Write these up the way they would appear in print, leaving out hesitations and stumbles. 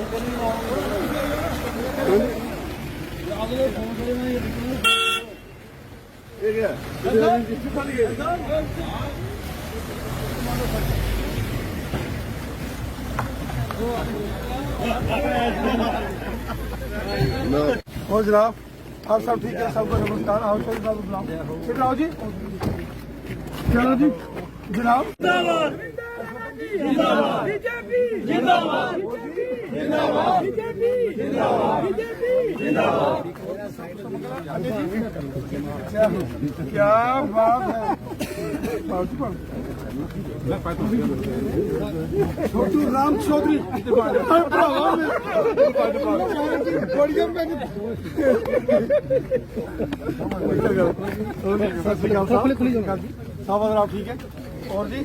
और जनाब आप सब ठीक है, सबको नमस्कार। आओ राव जी, चलो जी जनाब। बीजेपी जिंदाबाद, जिंदाबाद, बीजेपी जिंदाबाद, बीजेपी जिंदाबाद। क्या बात है। छोटू राम चौधरी साहब, आप ठीक है? और जी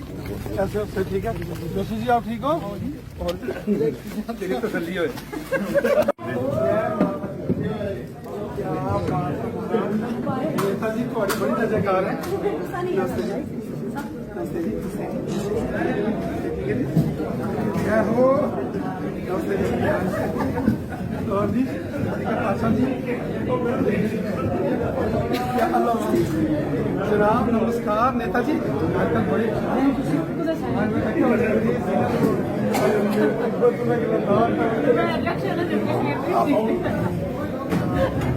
ऐसे ठीक है? जोशी जी आप ठीक हो? और तेरी तसल्ली हो। नेता जी थोड़ी बड़ी जयकार है। हो और जी अच्छा जी जनाब नमस्कार। नेताजी आजकल बड़े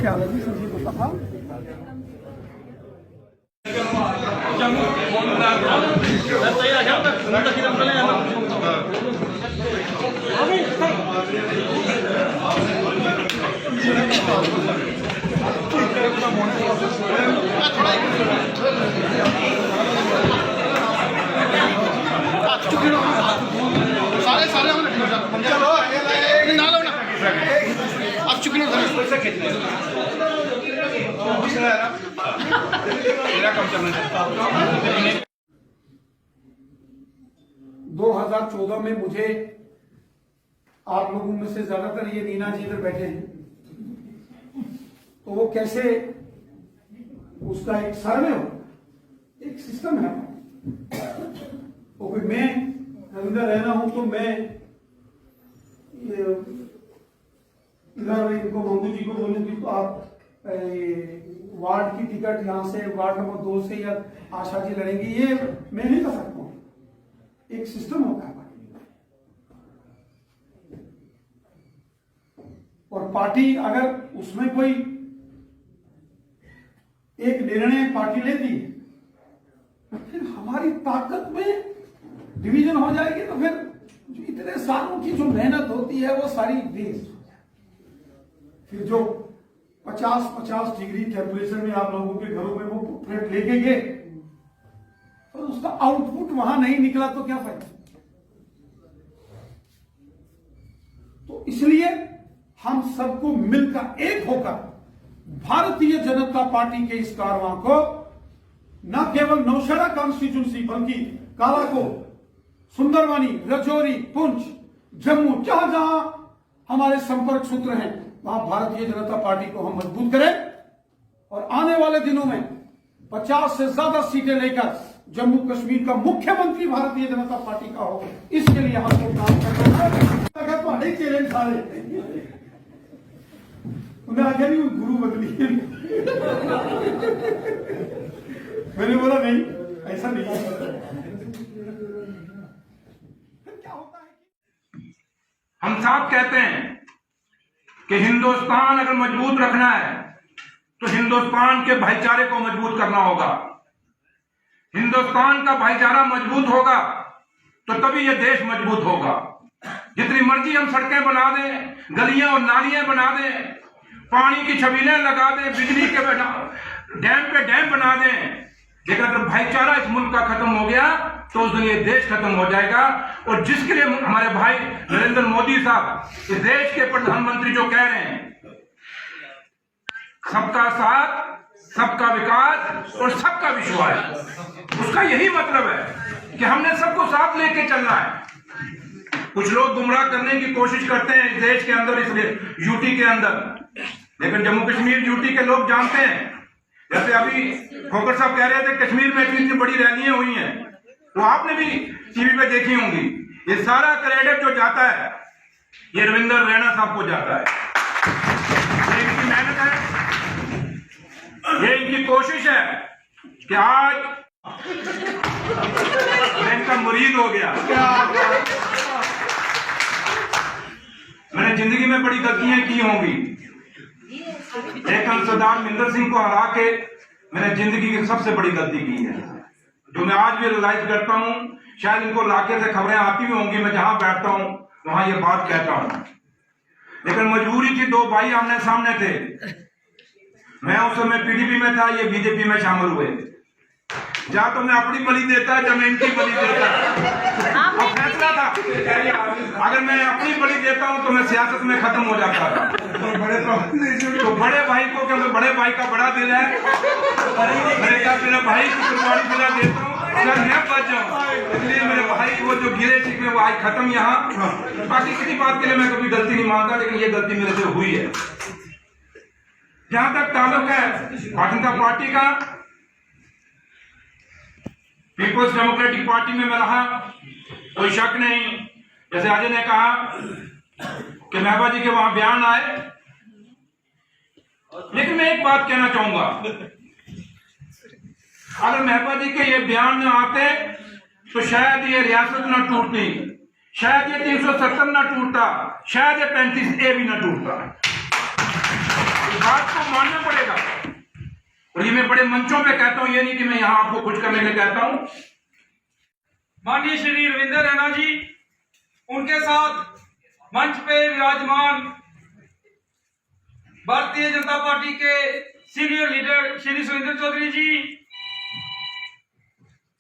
क्या लगी संजीव बताओ। सारे चलो ना लो ना आप चुप नहीं 2014 में मुझे आप लोगों में से ज्यादातर ये नीना जी इधर बैठे हैं, तो वो कैसे उसका एक सर्वे हो, एक सिस्टम है। वो कोई मैं अंदर रहना हूं तो मैं इधर इनको मोदी जी को बोलूं कि तो आप वार्ड की टिकट यहां से वार्ड नंबर 2 से या आशा जी लड़ेंगी, ये मैं नहीं कर सकता हूं। एक सिस्टम होता है और पार्टी अगर उसमें कोई एक निर्णय पार्टी लेती है तो फिर हमारी ताकत में डिवीजन हो जाएगी, तो फिर इतने सालों की जो मेहनत होती है वो सारी वेस्ट। फिर जो 50-50 डिग्री टेम्परेचर में आप लोगों के घरों में वो प्लेट लेके गए और उसका आउटपुट वहां नहीं निकला तो क्या फायदा। तो इसलिए हम सबको मिलकर एक होकर भारतीय जनता पार्टी के इस कारवां को न केवल नौशेरा कॉन्स्टिट्यूंसी बल्कि कालाकोट, सुंदरवानी, रजौरी, पुंछ, जम्मू, जहां जहां हमारे संपर्क सूत्र हैं वहां भारतीय जनता पार्टी को हम मजबूत करें और आने वाले दिनों में 50 से ज्यादा सीटें लेकर जम्मू कश्मीर का मुख्यमंत्री भारतीय जनता पार्टी का हो। इसके लिए हमको काम करना है। पहाड़ी चैलेंज सारे उन्हें आगे नहीं गुरु बदली। मैंने बोला नहीं, ऐसा नहीं है। क्या होता है हम साफ कहते हैं कि हिंदुस्तान अगर मजबूत रखना है तो हिंदुस्तान के भाईचारे को मजबूत करना होगा। हिंदुस्तान का भाईचारा मजबूत होगा तो तभी यह देश मजबूत होगा। जितनी मर्जी हम सड़कें बना दें, गलियां और नालियां बना दें, पानी की छबीलें लगा दें, बिजली के डैम पे डैम बना दें, लेकिन अगर भाईचारा इस मुल्क का खत्म हो गया तो उस दिन ये देश खत्म हो जाएगा। और जिसके लिए हमारे भाई नरेंद्र मोदी साहब इस देश के प्रधानमंत्री जो कह रहे हैं सबका साथ, सबका विकास और सबका विश्वास, उसका यही मतलब है कि हमने सबको साथ लेके चलना है। कुछ लोग गुमराह करने की कोशिश करते हैं इस देश के अंदर, इस यूटी के अंदर, लेकिन जम्मू कश्मीर यूटी के लोग जानते हैं। जैसे अभी खोकर साहब कह रहे थे कश्मीर में इतनी बड़ी रैलियां हुई हैं, तो आपने भी टीवी पे देखी होंगी। ये सारा क्रेडिट जो जाता है ये रविंदर रैना साहब को जाता है। ये इनकी मेहनत है, ये इनकी कोशिश है कि आज मैं इनका मुरीद हो गया। मैंने जिंदगी में बड़ी गलतियां की होंगी, लेकिन सरदार महेंद्र सिंह को हरा के मैंने जिंदगी की सबसे बड़ी गलती की है, जो मैं आज भी रियलाइज करता हूं। शायद इनको इलाके से खबरें आती भी होंगी, मैं जहां बैठता हूं वहां ये बात कहता हूं, लेकिन मजबूरी थी। दो भाई आमने सामने थे, मैं उस समय पीडीपी में था, ये बीजेपी में शामिल हुए। जहां तो मैं अपनी बलि देता, जब मैं इनकी बलि देता, और फैसला था अगर मैं अपनी बलि देता हूं तो मैं सियासत में खत्म हो जाता था। तो बड़े भाई को, क्योंकि बड़े भाई का बड़ा दिल है, मैंने कहा मेरे भाई की कुर्बानी बिना देता हूं अगर मैं बच जाऊं, इसलिए मेरे भाई वो जो गिरे शिकवे वो आज खत्म। यहाँ बाकी किसी बात के लिए मैं कभी गलती नहीं मानता, लेकिन ये गलती मेरे से हुई है। जहां तक ताल्लुक है भारतीय जनता पार्टी का, पीपुल्स डेमोक्रेटिक पार्टी में मैं रहा, कोई शक नहीं। जैसे अजय ने कहा कि महबूबा जी के वहां बयान आए, लेकिन मैं एक बात कहना चाहूंगा, अगर महबूबा जी के ये बयान न आते तो शायद ये रियासत न टूटती, शायद ये 370 न टूटता, शायद ये 35A भी न टूटता। बात को मानना पड़ेगा, और ये मैं बड़े मंचों पे कहता हूं, ये नहीं कि मैं यहां आपको खुश करने के लिए कहता हूं। माननीय श्री रविंदर रैना जी, उनके साथ मंच पे विराजमान भारतीय जनता पार्टी के senior leader Shri Surendra Chaudhary ji,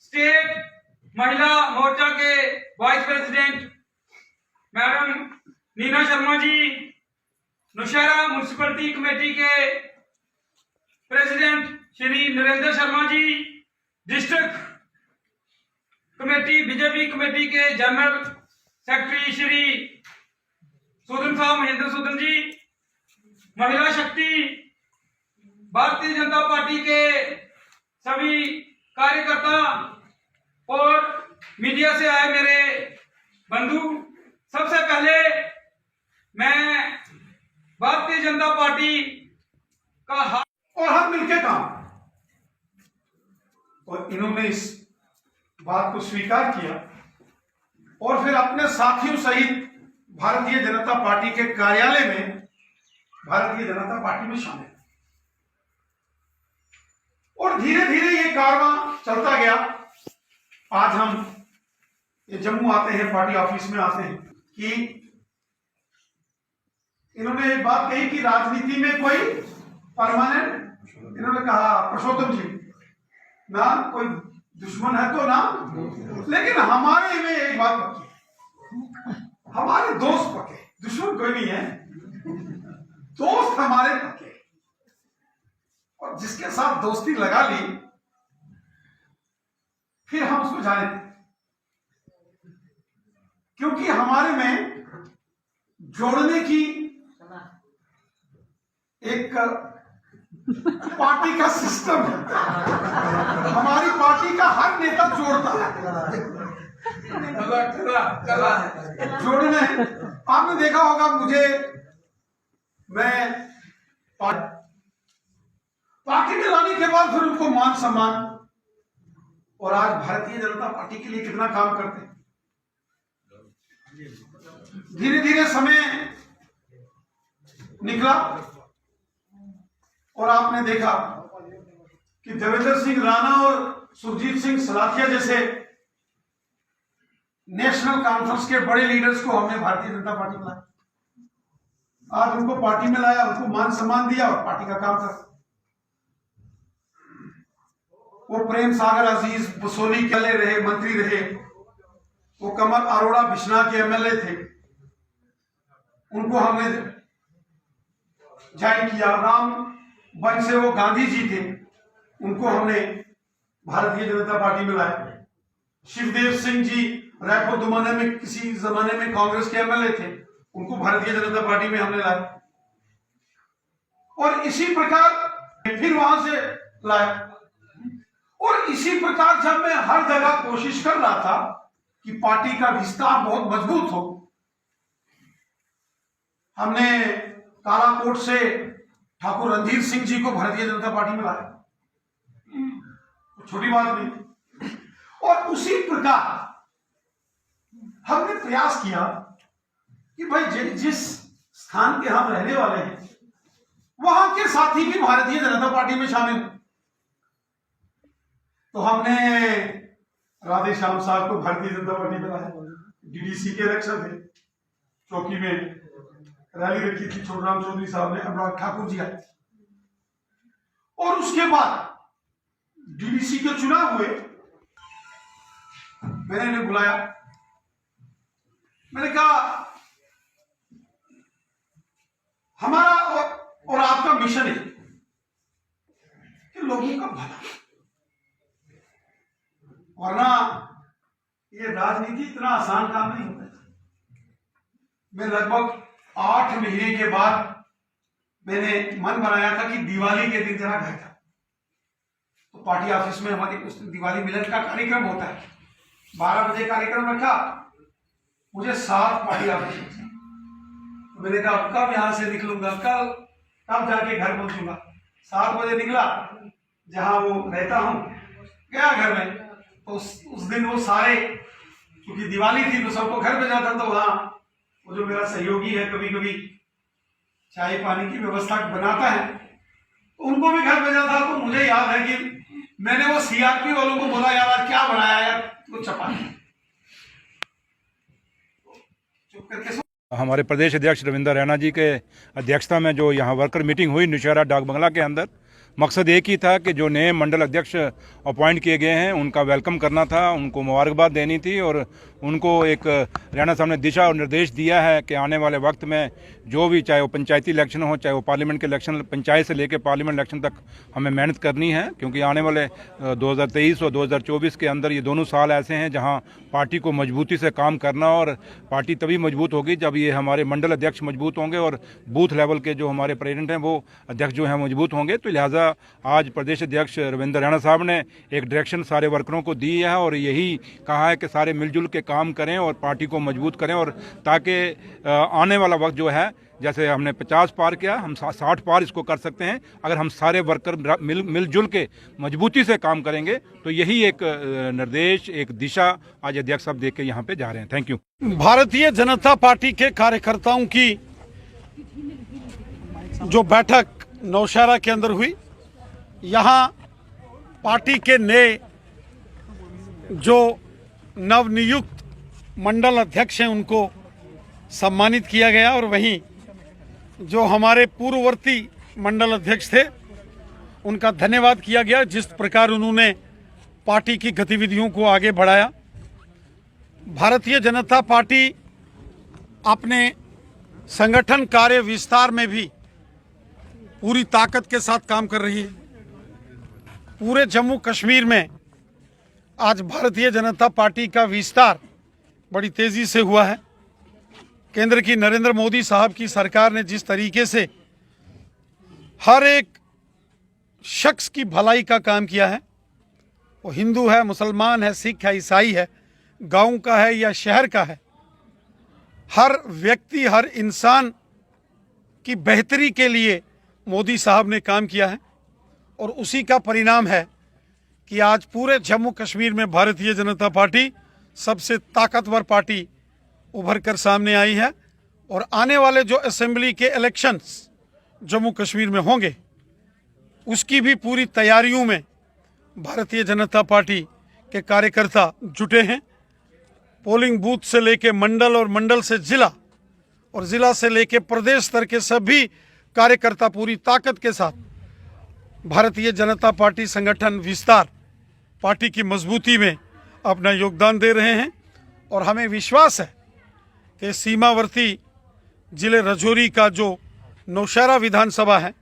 state Mahila Morcha के vice president madam Neena Sharma ji, Naushera municipality committee के president Shri Narendra Sharma ji, district committee BJP committee के जनरल सेक्रेटरी श्री सूदन साहब महेंद्र सूदन जी, महिला शक्ति भारतीय जनता पार्टी के सभी कार्यकर्ता और मीडिया से आए मेरे बंधु, सबसे पहले मैं भारतीय जनता पार्टी का और हम मिलकर काम, और इन्होंने इस बात को स्वीकार किया और फिर अपने साथियों सहित भारतीय जनता पार्टी के कार्यालय में भारतीय जनता पार्टी में शामिल, और धीरे धीरे ये कारवां चलता गया। आज हम ये जम्मू आते हैं, पार्टी ऑफिस में आते हैं कि इन्होंने एक बात कही कि राजनीति में कोई परमानेंट, इन्होंने कहा पुरुषोत्तम जी, ना कोई दुश्मन है तो ना, लेकिन हमारे में एक बात पक्की, हमारे दोस्त पक्के, दुश्मन कोई नहीं है, दोस्त हमारे पक्के, और जिसके साथ दोस्ती लगा ली फिर हम उसको जाने, क्योंकि हमारे में जोड़ने की एक पार्टी का सिस्टम है, हमारी पार्टी का हर नेता जोड़ता है, जोड़ने। आपने देखा होगा, मुझे मैं पार्टी में लाने के बाद फिर उनको मान सम्मान, और आज भारतीय जनता पार्टी के लिए कितना काम करते हैं। धीरे धीरे समय निकला और आपने देखा कि देवेंद्र सिंह राणा और सुरजीत सिंह सलाथिया जैसे नेशनल कॉन्फ्रेंस के बड़े लीडर्स को हमने भारतीय जनता पार्टी में लाया। आज उनको पार्टी में लाया, उनको मान सम्मान दिया और पार्टी का काम कर। वो प्रेम सागर अजीज बसोली के रहे, मंत्री रहे, वो कमल अरोड़ा बिश्नाह के एमएलए थे, उनको हमने ज्वाइन किया। राम बन से वो गांधी जी थे, उनको हमने भारतीय जनता पार्टी में लाया। शिवदेव सिंह जी रायपुर जमाने में, किसी जमाने में कांग्रेस के एमएलए थे, उनको भारतीय जनता पार्टी में हमने लाया, और इसी प्रकार फिर वहां से लाया। और इसी प्रकार जब मैं हर जगह कोशिश कर रहा था कि पार्टी का विस्तार बहुत मजबूत हो, हमने कालाकोट से ठाकुर रणधीर सिंह जी को भारतीय जनता पार्टी में लाया, छोटी बात नहीं। और उसी प्रकार हमने प्रयास किया कि भाई जिस स्थान के हम रहने वाले हैं वहां के साथी भी भारतीय जनता पार्टी में शामिल। तो हमने राधे श्याम साहब को भारतीय जनता पार्टी में लाया। डीडीसी के इलेक्शन थे, चौकी में रैली रखी थी, छोटराम चौधरी साहब ने, अनुराग ठाकुर जी आए। और उसके बाद डीडीसी के चुनाव हुए, मैंने इन्हें बुलाया। मैंने कहा हमारा और आपका मिशन है कि लोगों का भला, वरना ये राजनीति इतना आसान काम नहीं होता। मैं लगभग 8 महीने के बाद मैंने मन बनाया था कि दिवाली के दिन जरा घर था, तो पार्टी ऑफिस में हमारी उस दिन दिवाली मिलन का कार्यक्रम होता है। 12 बजे कार्यक्रम रखा, मुझे 7 पार्टी ऑफिस में। तो मैंने कहा अब कब यहां से निकलूंगा, कब जाके घर पहुंचूंगा। 7 बजे निकला, जहां वो रहता हूं, गया घर में। तो उस दिन वो सारे, क्योंकि दिवाली थी तो सबको घर भेजा था, तो वहां वो जो मेरा सहयोगी है कभी कभी चाय पानी की व्यवस्था बनाता है, तो उनको भी घर भेजा था। तो मुझे याद है कि मैंने वो सीआरपी वालों को बोला, यार आज क्या बनाया यार, तो चपाती। चुप करके हमारे प्रदेश अध्यक्ष रविंदर रैना जी के अध्यक्षता में जो यहाँ वर्कर मीटिंग हुई नौशहरा डाक बंगला के अंदर, मकसद एक ही था कि जो नए मंडल अध्यक्ष अपॉइंट किए गए हैं उनका वेलकम करना था, उनको मुबारकबाद देनी थी और उनको एक रैना साहब ने दिशा और निर्देश दिया है कि आने वाले वक्त में जो भी, चाहे वो पंचायती इलेक्शन हो, चाहे वो पार्लियामेंट के इलेक्शन, पंचायत से लेकर पार्लियामेंट इलेक्शन तक हमें मेहनत करनी है, क्योंकि आने वाले 2023 और 2024 के अंदर ये दोनों साल ऐसे हैं जहाँ पार्टी को मजबूती से काम करना, और पार्टी तभी मजबूत होगी जब ये हमारे मंडल अध्यक्ष मजबूत होंगे और बूथ लेवल के जो हमारे प्रेसिडेंट हैं वो अध्यक्ष जो हैं मजबूत होंगे। तो लिहाजा आज प्रदेश अध्यक्ष रविंदर रैना साहब ने एक डायरेक्शन सारे वर्करों को दी है और यही कहा है कि सारे मिलजुल के काम करें और पार्टी को मजबूत करें, और ताकि आने वाला वक्त जो है, जैसे हमने 50 पार किया, हम 60 पार इसको कर सकते हैं अगर हम सारे वर्कर मिलजुल के मजबूती से काम करेंगे। तो यही एक निर्देश, एक दिशा आज अध्यक्ष साहब दे के यहाँ पे जा रहे हैं। Thank you. भारतीय जनता पार्टी के कार्यकर्ताओं की जो बैठक नौशहरा के अंदर हुई, यहाँ पार्टी के नए जो नवनियुक्त मंडल अध्यक्ष हैं उनको सम्मानित किया गया, और वहीं जो हमारे पूर्ववर्ती मंडल अध्यक्ष थे उनका धन्यवाद किया गया, जिस प्रकार उन्होंने पार्टी की गतिविधियों को आगे बढ़ाया। भारतीय जनता पार्टी अपने संगठन कार्य विस्तार में भी पूरी ताकत के साथ काम कर रही है। पूरे जम्मू कश्मीर में आज भारतीय जनता पार्टी का विस्तार बड़ी तेजी से हुआ है। केंद्र की नरेंद्र मोदी साहब की सरकार ने जिस तरीके से हर एक शख्स की भलाई का काम किया है, वो हिंदू है, मुसलमान है, सिख है, ईसाई है, गांव का है या शहर का है, हर व्यक्ति, हर इंसान की बेहतरी के लिए मोदी साहब ने काम किया है। और उसी का परिणाम है कि आज पूरे जम्मू कश्मीर में भारतीय जनता पार्टी सबसे ताकतवर पार्टी उभर कर सामने आई है। और आने वाले जो असेंबली के इलेक्शंस जम्मू कश्मीर में होंगे, उसकी भी पूरी तैयारियों में भारतीय जनता पार्टी के कार्यकर्ता जुटे हैं। पोलिंग बूथ से लेके मंडल और मंडल से जिला और जिला से लेके प्रदेश स्तर के सभी कार्यकर्ता पूरी ताकत के साथ भारतीय जनता पार्टी संगठन विस्तार, पार्टी की मजबूती में अपना योगदान दे रहे हैं। और हमें विश्वास है कि सीमावर्ती जिले रजौरी का जो नौशहरा विधानसभा है,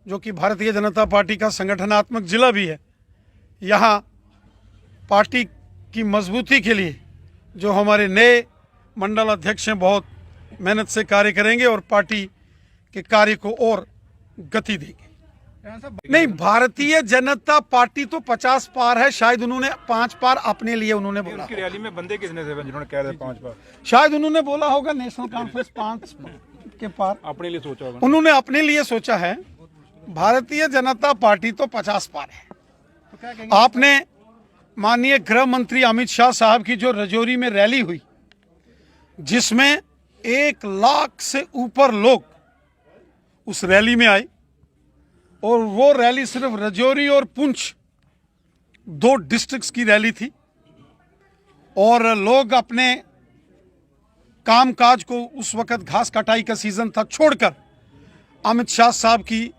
जो कि भारतीय जनता पार्टी का संगठनात्मक जिला भी है, यहाँ पार्टी की मजबूती के लिए जो हमारे नए मंडल अध्यक्ष हैं बहुत मेहनत से कार्य करेंगे और पार्टी के कार्य को और गति देंगे। नहीं, भारतीय जनता पार्टी तो 50 पार है, शायद उन्होंने 5 पार अपने लिए उन्होंने बोला। उनकी रैली में बंदे किसने थे जिन्होंने कह रहे 5 पार? शायद उन्होंने बोला होगा नेशनल कॉन्फ्रेंस 5 के पार। अपने लिए सोचा होगा। उन्होंने अपने लिए सोचा है। भारतीय जनता पार्टी तो 50 पार है। आपने माननीय गृह मंत्री अमित शाह साहब की जो रजौरी में रैली हुई, जिसमें 1 लाख से ऊपर लोग उस रैली में आए, और वो रैली सिर्फ रजौरी और पुंछ 2 डिस्ट्रिक्ट्स की रैली थी, और लोग अपने कामकाज को, उस वक्त घास कटाई का सीजन था, छोड़कर अमित शाह साहब की